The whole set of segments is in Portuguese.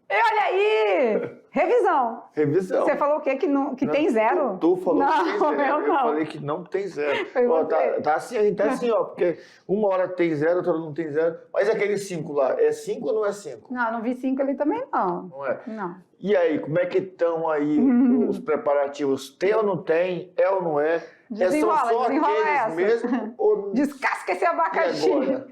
E olha aí! Revisão. Revisão. Você falou o quê? Que tem zero? Tu falou não, que tem zero. Eu não. Falei que não tem zero. Foi Ó, você. tá assim, a gente tá assim, ó, porque uma hora tem zero, outra hora não tem zero. Mas aquele 5 lá, é 5 ou não é 5? Não vi 5 ali também, não. Não é? Não. E aí, como é que estão aí os preparativos? Tem ou não tem? É ou não é? Desenrola, São só desenrola aqueles essa. mesmo? Ou... Descasca esse abacaxi. E agora?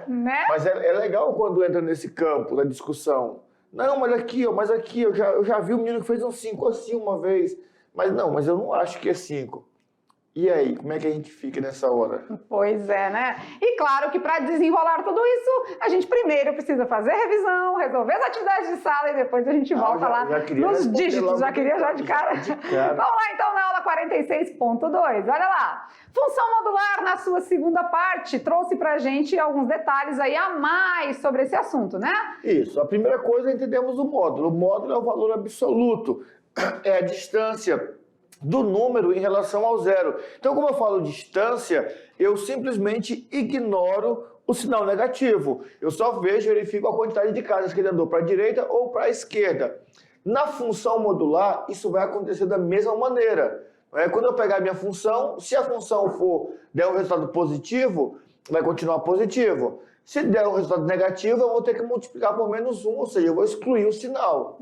Né? Mas é legal quando entra nesse campo da discussão. Não, mas aqui, ó, eu já vi um menino que fez um 5 assim uma vez. Mas eu não acho que é 5. E aí, como é que a gente fica nessa hora? Pois é, né? E claro que para desenrolar tudo isso, a gente primeiro precisa fazer revisão, resolver as atividades de sala e depois a gente volta lá nos dígitos. Já queria já de cara. Vamos lá então na aula 46.2. Olha lá. Função modular na sua segunda parte trouxe pra gente alguns detalhes aí a mais sobre esse assunto, né? Isso. A primeira coisa, entendemos o módulo. O módulo é o valor absoluto. É a distância do número em relação ao zero. Então, como eu falo distância, eu simplesmente ignoro o sinal negativo. Eu só vejo e verifico a quantidade de casas que ele andou para a direita ou para a esquerda. Na função modular, isso vai acontecer da mesma maneira. Quando eu pegar a minha função, se a função der um resultado positivo, vai continuar positivo. Se der um resultado negativo, eu vou ter que multiplicar por -1, ou seja, eu vou excluir o sinal.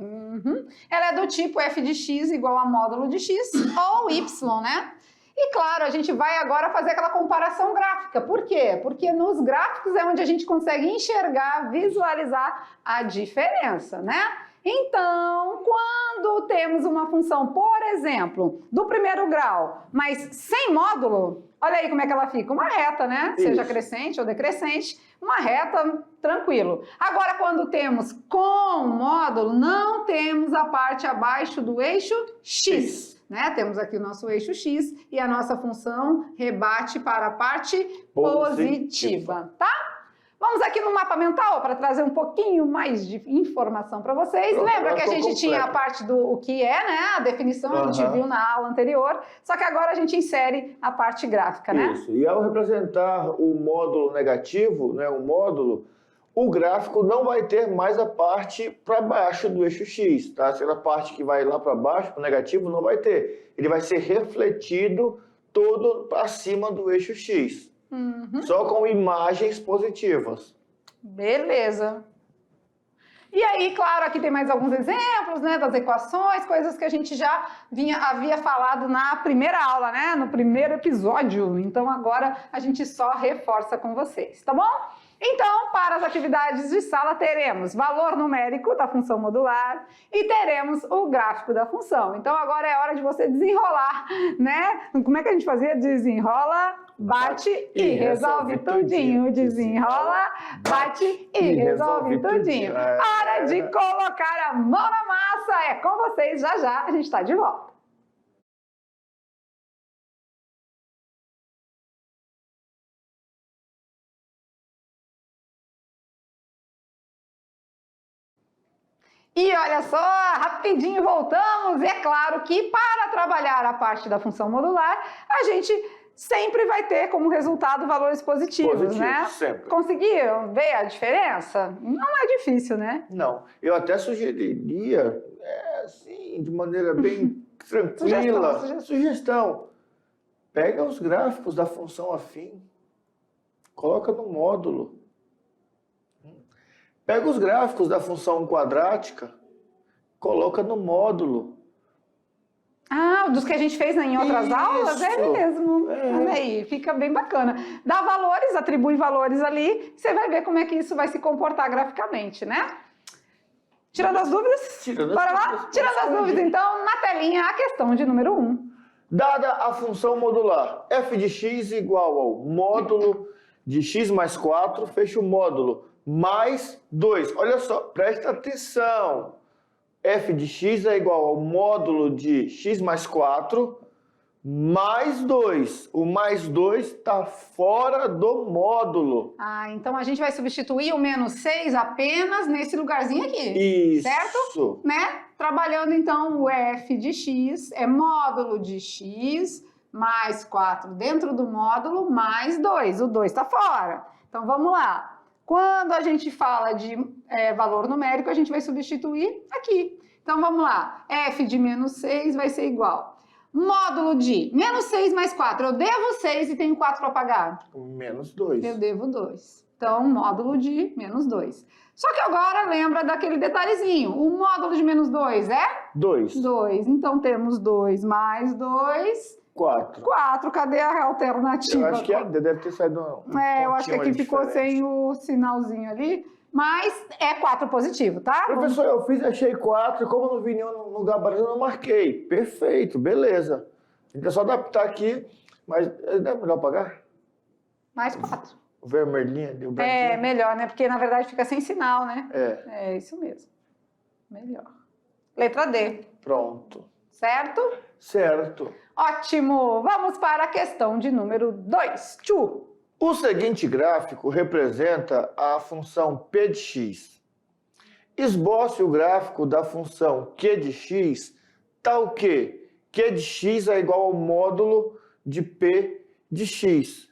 Ela é do tipo f de x igual a módulo de x ou y, né? E claro, a gente vai agora fazer aquela comparação gráfica. Por quê? Porque nos gráficos é onde a gente consegue enxergar, visualizar a diferença, né? Então, quando temos uma função, por exemplo, do primeiro grau, mas sem módulo, olha aí como é que ela fica, uma reta, né? Isso. Seja crescente ou decrescente, uma reta, tranquilo. Agora, quando temos com módulo, não temos a parte abaixo do eixo x. Né? Temos aqui o nosso eixo x e a nossa função rebate para a parte positiva, tá? Vamos aqui no mapa mental para trazer um pouquinho mais de informação para vocês. Pronto, lembra que a gente tinha a parte do o que é, né? A definição a gente viu na aula anterior, só que agora a gente insere a parte gráfica, né? Isso, e ao representar o módulo negativo, né, o gráfico não vai ter mais a parte para baixo do eixo x, tá? Aquela parte que vai lá para baixo, para o negativo, não vai ter. Ele vai ser refletido todo para cima do eixo x. Só com imagens positivas. Beleza. E aí, claro, aqui tem mais alguns exemplos, né, das equações, coisas que a gente já havia falado na primeira aula, né, no primeiro episódio. Então agora a gente só reforça com vocês, tá bom? Então, para as atividades de sala, teremos valor numérico da função modular e teremos o gráfico da função. Então, agora é hora de você desenrolar, né? Como é que a gente fazia? Desenrola, bate e resolve tudinho. Desenrola, bate e resolve tudinho. Hora de colocar a mão na massa. É com vocês, já já a gente está de volta. E olha só, rapidinho voltamos. E é claro que para trabalhar a parte da função modular, a gente sempre vai ter como resultado valores positivos, né? Sempre. Conseguiram ver a diferença? Não é difícil, né? Não, eu até sugeriria, assim, de maneira bem tranquila, sugestão. Pega os gráficos da função afim, coloca no módulo. Pega os gráficos da função quadrática, coloca no módulo. Ah, dos que a gente fez em outras aulas? É mesmo. É. Olha aí, fica bem bacana. Dá valores, atribui valores ali, você vai ver como é que isso vai se comportar graficamente, né? Tirando as dúvidas? Bora lá? Tirando as dúvidas, então, na telinha, a questão de número 1. Dada a função modular, f de x igual ao módulo de x mais 4, fecha o módulo, mais 2. Olha só, presta atenção. F de x é igual ao módulo de x mais 4 mais 2. O mais 2 está fora do módulo. Ah, então a gente vai substituir o -6 apenas nesse lugarzinho aqui. Isso. Certo? Né? trabalhando então o f de x é módulo de x mais 4 dentro do módulo mais 2. O 2 está fora. Então vamos lá. Quando a gente fala de valor numérico, a gente vai substituir aqui. Então vamos lá. F de menos 6 vai ser igual. Módulo de menos 6 mais 4. Eu devo 6 e tenho 4 para pagar? Menos 2. Eu devo 2. Então, módulo de menos 2. Só que agora lembra daquele detalhezinho. O módulo de menos 2 é? 2. 2. Então, temos 2 mais 2... 4. 4. Cadê a alternativa? Eu acho que deve ter saído eu acho que aqui ficou sem o sinalzinho ali. Mas é 4 positivo, tá? Professor, eu achei 4, como eu não vi nenhum no gabarito, eu não marquei. Perfeito, beleza. Então é só adaptar aqui, mas é melhor pagar? Mais 4. O vermelhinho, deu branquinho. É, melhor, né? Porque na verdade fica sem sinal, né? É. É isso mesmo. Melhor. Letra D. Pronto. Certo? Certo. Ótimo! Vamos para a questão de número 2. O seguinte gráfico representa a função p de x. Esboce o gráfico da função q de x, tal que q de x é igual ao módulo de p de x.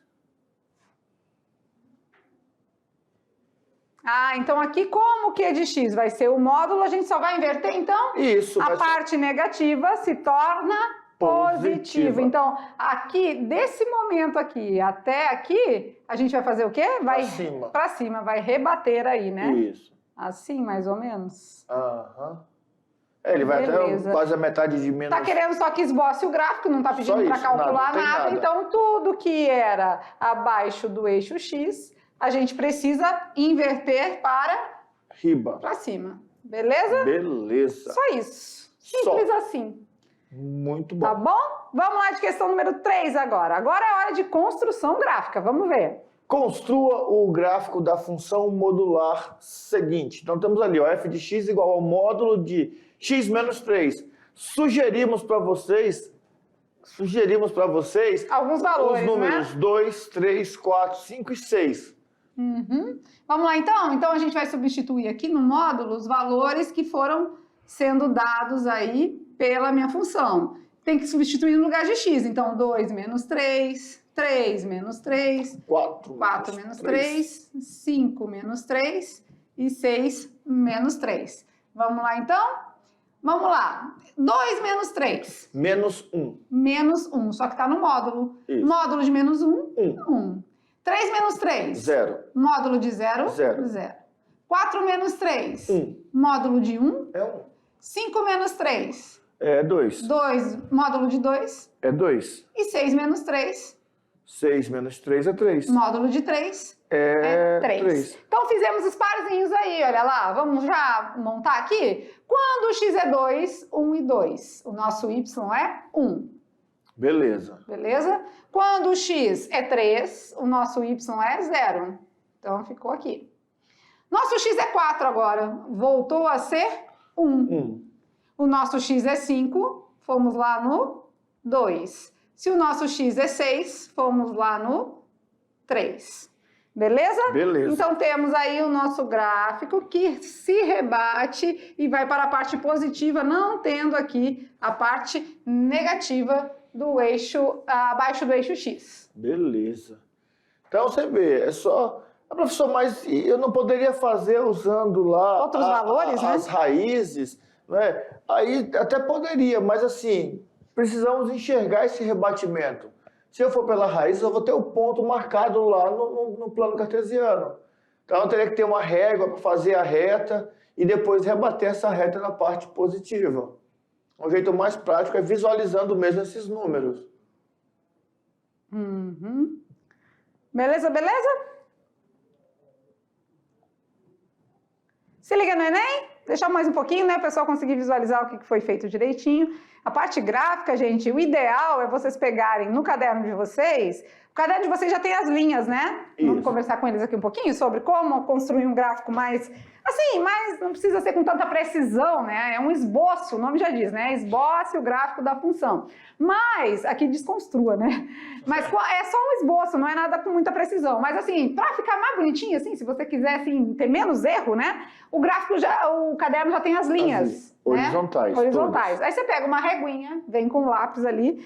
Então aqui como q de x vai ser o módulo, a gente só vai inverter então? Isso. A parte negativa se torna positiva. Então, aqui, desse momento aqui até aqui, a gente vai fazer o quê? Vai para cima, vai rebater aí, né? Isso. Assim, mais ou menos. Aham. Ele vai até quase a metade de menos... Tá querendo só que esboce o gráfico, não tá pedindo para calcular nada. Então, tudo que era abaixo do eixo x, a gente precisa inverter para cima. Beleza? Beleza. Só isso. Simples assim. Muito bom. Tá bom? Vamos lá de questão número 3 agora. Agora é hora de construção gráfica. Vamos ver. Construa o gráfico da função modular seguinte. Então temos ali, ó, f de x igual ao módulo de x menos 3. Sugerimos para vocês alguns valores, os números 2, 3, 4, 5 e 6. Vamos lá então? Então a gente vai substituir aqui no módulo os valores que foram sendo dados aí pela minha função. Tem que substituir no lugar de x. Então, 2 menos 3, 3 menos 3, 4 menos 3, 5 menos 3 e 6 menos 3. Vamos lá, então? Vamos lá. 2 menos 3. Menos 1. Menos 1, só que está no módulo. Isso. Módulo de menos 1, 1. 1. 3 menos 3. 0. Módulo de 0, 0. 0. 4 menos 3. 1. Módulo de 1. É 1. 5 menos 3. É 2. 2, módulo de 2. É 2. E 6 menos 3. 6 menos 3 é 3. Módulo de 3 é 3. 3. Então fizemos os parzinhos aí, olha lá. Vamos já montar aqui? Quando o x é 2, 1 e 2. O nosso y é 1. Beleza. Beleza? Quando o x é 3, o nosso y é 0. Então ficou aqui. Nosso x é 4 agora. Voltou a ser 1. 1. O nosso x é 5, fomos lá no 2. Se o nosso x é 6, fomos lá no 3. Beleza? Beleza. Então temos aí o nosso gráfico que se rebate e vai para a parte positiva, não tendo aqui a parte negativa do eixo, abaixo do eixo x. Beleza. Então você vê, é só... Professor, mas eu não poderia fazer usando lá outros valores, as raízes, né? Aí até poderia, mas assim, precisamos enxergar esse rebatimento. Se eu for pela raiz, eu vou ter o ponto marcado lá no plano cartesiano. Então eu teria que ter uma régua para fazer a reta e depois rebater essa reta na parte positiva. Um jeito mais prático é visualizando mesmo esses números. Beleza, beleza? Se liga no Enem, deixar mais um pouquinho, né, o pessoal conseguir visualizar o que foi feito direitinho. A parte gráfica, gente, o ideal é vocês pegarem no caderno de vocês, o caderno de vocês já tem as linhas, né? Isso. Vamos conversar com eles aqui um pouquinho sobre como construir um gráfico mais, Assim, mas não precisa ser com tanta precisão, né? É um esboço, o nome já diz, né? Esboce o gráfico da função. Mas, aqui desconstrua, né? Mas é só um esboço, não é nada com muita precisão. Mas assim, para ficar mais bonitinho, assim, se você quiser assim, ter menos erro, né? O caderno já tem as linhas. Horizontais. Né? Horizontais. Aí você pega uma reguinha, vem com um lápis ali,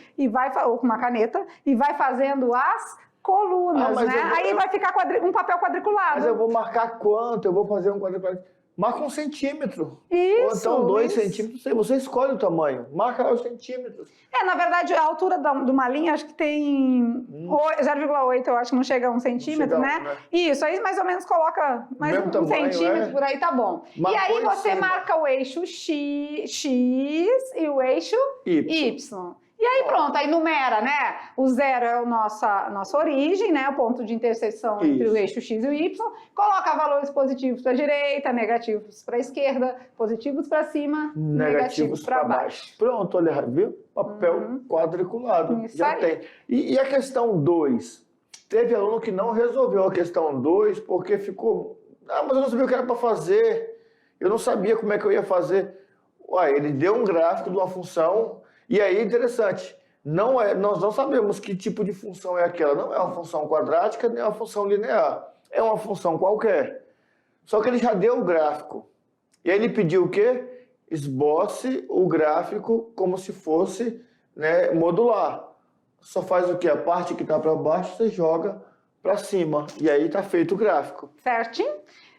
ou com uma caneta, e vai fazendo as colunas, né? Aí vai ficar um papel quadriculado. Mas eu vou marcar quanto? Eu vou fazer um quadriculado. Marca 1 centímetro. Isso. Ou então 2 centímetros. Você escolhe o tamanho. Marca lá os centímetros. Na verdade, a altura de uma linha, acho que tem 0,8, eu acho que não chega a 1 centímetro, né? Isso, aí mais ou menos coloca mais um tamanho, centímetro, por aí tá bom. Marcou e aí você cima. marca o eixo X e o eixo Y. E aí pronto, aí numera, né? O 0 é a nossa origem, né? O ponto de interseção entre o eixo X e o Y. Coloca valores positivos para a direita, negativos para a esquerda, positivos para cima, negativos para baixo. Pronto, olha, viu? Papel quadriculado. Isso já aí. tem. E a questão 2? Teve aluno que não resolveu a questão 2 porque ficou... mas eu não sabia o que era para fazer. Eu não sabia como é que eu ia fazer. Ele deu um gráfico de uma função... E aí, interessante, nós não sabemos que tipo de função é aquela. Não é uma função quadrática, nem uma função linear. É uma função qualquer. Só que ele já deu o gráfico. E aí ele pediu o quê? Esboce o gráfico como se fosse, né, modular. Só faz o quê? A parte que está para baixo, você joga para cima. E aí está feito o gráfico. Certinho?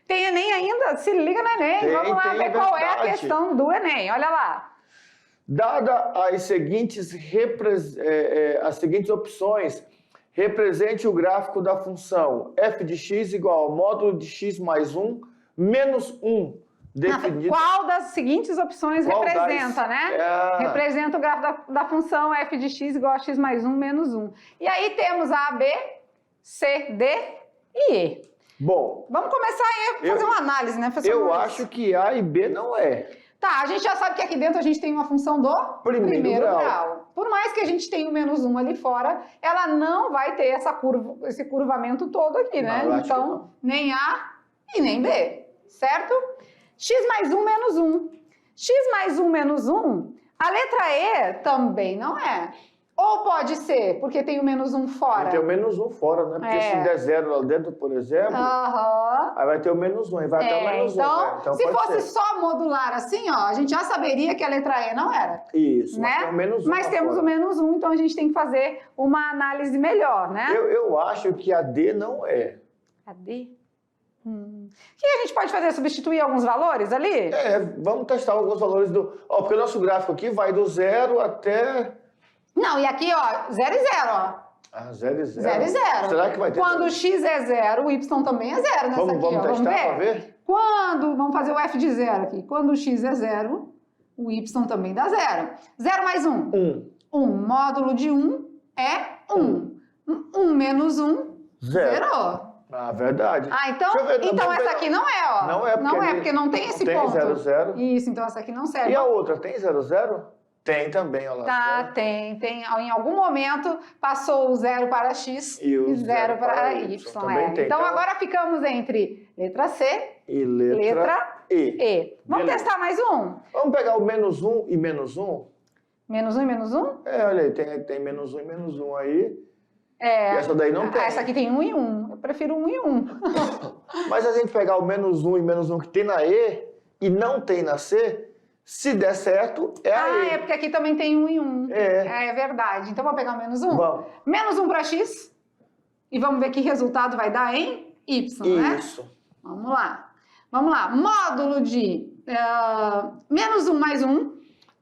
Tem Enem ainda? Se liga no Enem. Vamos lá ver qual é a questão do Enem. Olha lá. Dada as seguintes opções, represente o gráfico da função f de x igual ao módulo de x mais 1 menos 1. Definido. Qual das seguintes opções representa, né? Representa o gráfico da função f de x igual a x mais 1 menos 1. E aí temos A, B, C, D e E. Bom, vamos começar aí a fazer uma análise, né? Eu acho que A e B não é. Tá, a gente já sabe que aqui dentro a gente tem uma função do primeiro grau. Por mais que a gente tenha o menos 1 ali fora, ela não vai ter esse curvamento todo aqui, né? Então, nem A e nem B, certo? X mais 1 menos 1. X mais 1 menos 1, a letra E também não é. Ou pode ser, porque tem o menos 1 fora. Tem o menos 1 fora, né? Porque se der 0 lá dentro, por exemplo, aí vai ter o menos 1, e vai até o menos 1. Então, se fosse só modular assim, ó, a gente já saberia que a letra E não era. Isso, né? mas tem o menos 1 Mas temos fora. o menos 1, então a gente tem que fazer uma análise melhor, né? Eu acho que a D não é. A D? O que a gente pode fazer? Substituir alguns valores ali? Vamos testar alguns valores do... porque o nosso gráfico aqui vai do 0 até... Não, e aqui, ó, 0 e 0, ó. 0 e 0. 0 e 0. Será que vai ter? Quando o x é 0, o y também é 0 nessa aqui, vamos ó. testar Vamos para ver? Vamos fazer o f de 0 aqui. Quando o x é 0, o y também dá 0. 0 mais 1? 1. Módulo de 1 é 1. 1 menos 1, 0. Verdade. Então essa aqui não é, ó. Não é, porque não tem esse ponto. Tem 0, 0. Isso, então essa aqui não serve. E a outra, tem 0, 0? Tem também, olha lá. Tá, tem. Em algum momento passou o 0 para x e o 0 para y. Também tem. Então agora ficamos entre letra C e letra E. Vamos testar mais um? Vamos pegar o menos 1 e menos 1? Menos 1 e menos 1? Olha aí, tem menos 1 e menos 1 aí. E essa daí não tem. Essa aqui tem 1 e 1. Eu prefiro 1 e 1. Mas se a gente pegar o menos 1 e menos 1 que tem na E e não tem na C, se der certo, é a E. É porque aqui também tem 1 e 1. É verdade. Então vamos pegar o menos 1? Vamos. Menos 1 para x. E vamos ver que resultado vai dar em y, né? Isso. Vamos lá. Módulo de menos 1 mais 1.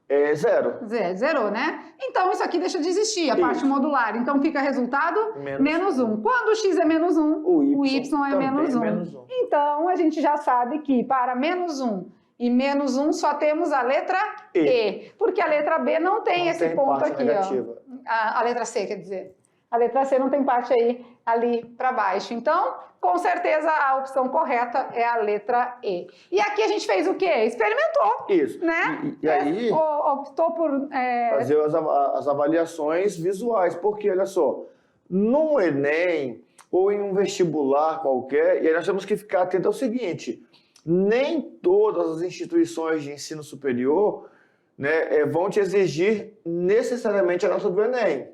É 0. Zerou, né? Então isso aqui deixa de existir, a parte modular. Então fica resultado menos 1. Quando o x é menos 1, o y é menos 1. Então a gente já sabe que para menos 1 e menos 1 só temos a letra E. Porque a letra B não tem esse ponto aqui, negativa. ó. A letra C, quer dizer. A letra C não tem parte aí, ali para baixo. Então, com certeza, a opção correta é a letra E. E aqui a gente fez o quê? Experimentou. Isso. Né? E aí... Optou por... fazer as avaliações visuais. Porque, olha só, no Enem ou em um vestibular qualquer, e aí nós temos que ficar atento ao seguinte... nem todas as instituições de ensino superior, né, vão te exigir necessariamente a nota do Enem.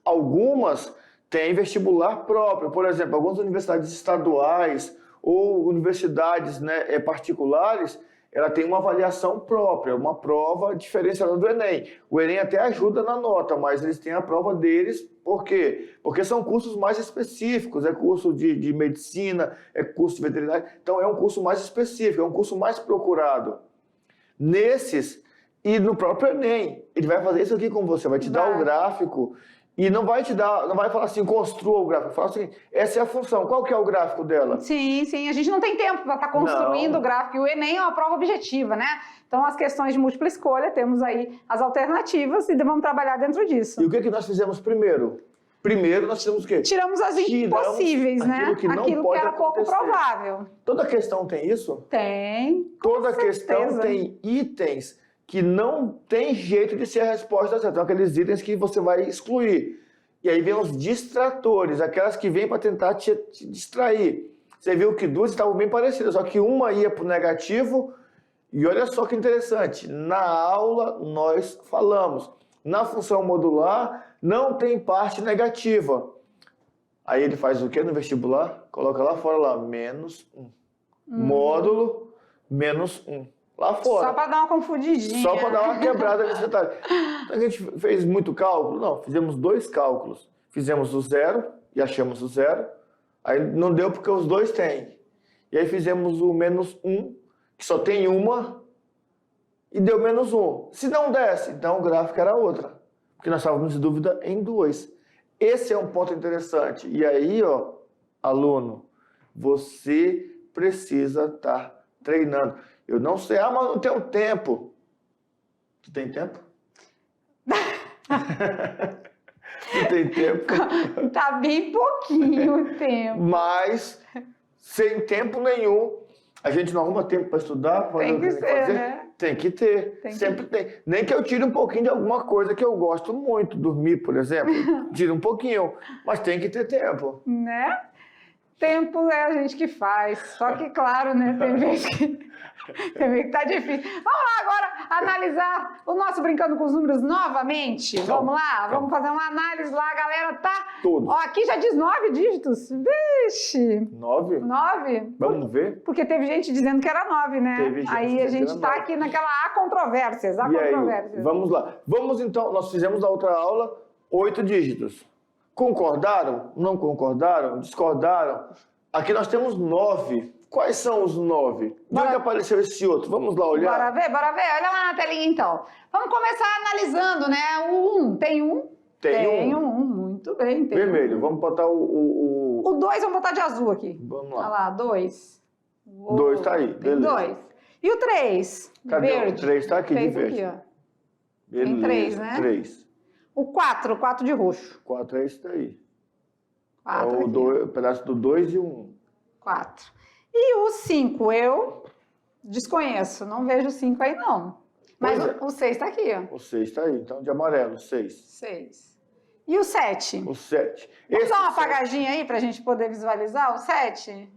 Algumas têm vestibular próprio. Por exemplo, algumas universidades estaduais ou universidades, né, particulares, ela tem uma avaliação própria, uma prova diferenciada do Enem. O Enem até ajuda na nota, mas eles têm a prova deles. Por quê? Porque são cursos mais específicos. É curso de medicina, é curso de veterinária. Então, é um curso mais específico, é um curso mais procurado. Nesses, e no próprio Enem, ele vai fazer isso aqui com você, vai te dar o gráfico. E não vai te dar, não vai falar assim, construa o gráfico. Fala assim, essa é a função. Qual que é o gráfico dela? Sim, sim. A gente não tem tempo para estar construindo o gráfico. E o Enem é uma prova objetiva, né? Então, as questões de múltipla escolha, temos aí as alternativas e vamos trabalhar dentro disso. E o que nós fizemos primeiro? Primeiro, nós fizemos o quê? Tiramos as impossíveis, né? Aquilo que era pouco provável. Toda questão tem isso? Tem. Toda questão tem itens que não tem jeito de ser a resposta certa. São aqueles itens que você vai excluir. E aí vem os distratores, aquelas que vêm para tentar te distrair. Você viu que duas estavam bem parecidas, só que uma ia para o negativo. E olha só que interessante, na aula nós falamos, na função modular não tem parte negativa. Aí ele faz o quê no vestibular? Coloca lá fora, lá, -1. Módulo, -1. Lá fora. Só para dar uma confundidinha. Só para dar uma quebrada nesse detalhe. A gente fez muito cálculo? Não, fizemos 2 cálculos. Fizemos o 0 e achamos o 0. Aí não deu porque os 2 têm. E aí fizemos o -1, que só tem uma, e deu -1. Se não desse, então o gráfico era outra. Porque nós estávamos em dúvida em 2. Esse é um ponto interessante. E aí, ó, aluno, você precisa estar treinando. Eu não sei, mas não tenho tempo. Tu tem tempo? Tu tem tempo? Tá bem pouquinho o tempo. Mas, sem tempo nenhum, a gente não arruma tempo para estudar, para tem que ser, né? Tem que ter, sempre tem. Nem que eu tire um pouquinho de alguma coisa que eu gosto muito, dormir, por exemplo, tire um pouquinho, mas tem que ter tempo. Né? Tempo é a gente que faz, só que claro, né, tem vezes que tá difícil. Vamos lá agora analisar o nosso Brincando com os Números novamente? Vamos lá? Vamos fazer uma análise lá, a galera tá... Tudo. Ó, aqui já diz 9 dígitos. Vixe! 9? 9? Vamos ver? Porque teve gente dizendo que era 9, né? Teve gente aí a gente tá aqui naquela há controvérsias, há controvérsias. Aí, vamos lá. Vamos então, nós fizemos na outra aula 8 dígitos. Concordaram? Não concordaram? Discordaram? Aqui nós temos 9. Quais são os 9? De onde apareceu esse outro? Vamos lá olhar? Bora ver? Olha lá na telinha então. Vamos começar analisando, né? O 1. Tem um? Tem um. Muito bem. Tem vermelho. Vamos botar o 2 vamos botar de azul aqui. Vamos lá. Olha lá, 2. 2 tá aí, beleza. 2. E o 3? Cadê? Verde. O 3 tá aqui de verde. Aqui, ó. Beleza. Tem 3, né? 3. O 4 de roxo. 4 é esse daí. 4 é o pedaço do 2 e o 1. 4. E o 5 eu desconheço, não vejo o 5 aí não. Mas o 6 tá aqui, ó. O 6 tá aí, então de amarelo, 6. 6. E o 7? O 7. Vamos dar uma apagadinha aí pra gente poder visualizar o 7?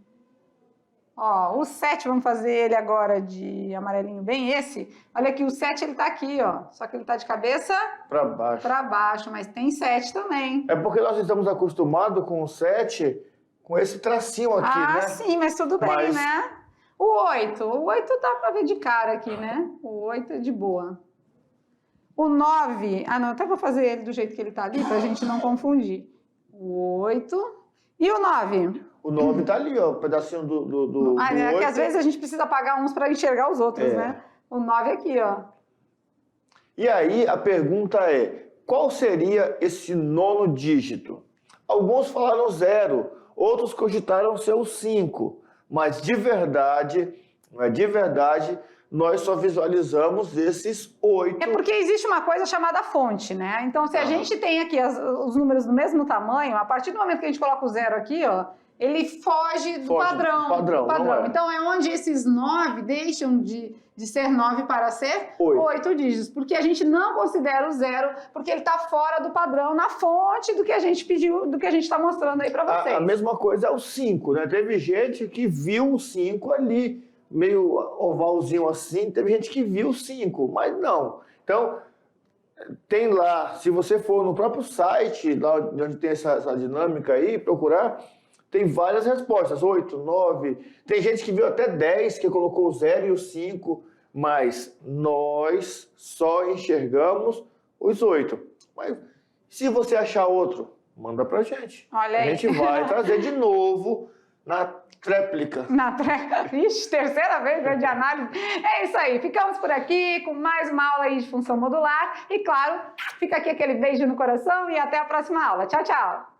Ó, o 7, vamos fazer ele agora de amarelinho bem esse. Olha aqui, o 7 ele tá aqui, ó. Só que ele tá de cabeça para baixo. Para baixo, mas tem 7 também. É porque nós estamos acostumados com o 7, com esse tracinho aqui, né? Ah, sim, mas tudo bem, né? O 8 dá pra ver de cara aqui, né? O 8 é de boa. O 9, não, até vou fazer ele do jeito que ele tá ali, pra gente não confundir. O 8 e o 9. O 9 tá ali, ó, o pedacinho do é que às vezes a gente precisa apagar uns para enxergar os outros, né? O 9 aqui, ó. E aí a pergunta é, qual seria esse 9º dígito? Alguns falaram 0, outros cogitaram ser o 5, mas de verdade, nós só visualizamos esses 8. É porque existe uma coisa chamada fonte, né? Então, se a gente tem aqui os números do mesmo tamanho, a partir do momento que a gente coloca o 0 aqui, ó, ele foge do padrão. Então, é onde esses 9 deixam de ser 9 para ser 8 dígitos. Porque a gente não considera o 0, porque ele está fora do padrão, na fonte do que a gente pediu, do que a gente está mostrando aí para vocês. A mesma coisa é o 5, né? Teve gente que viu o 5 ali. meio ovalzinho assim, teve gente que viu 5, mas não. Então, tem lá, se você for no próprio site, lá onde tem essa dinâmica aí, procurar, tem várias respostas, 8, 9, tem gente que viu até 10, que colocou o 0 e o 5, mas nós só enxergamos os 8. Mas se você achar outro, manda pra gente. Olha aí. A gente vai trazer de novo na tréplica. Ixi, terceira vez de análise. É isso aí, ficamos por aqui com mais uma aula aí de função modular. E claro, fica aqui aquele beijo no coração e até a próxima aula. Tchau, tchau!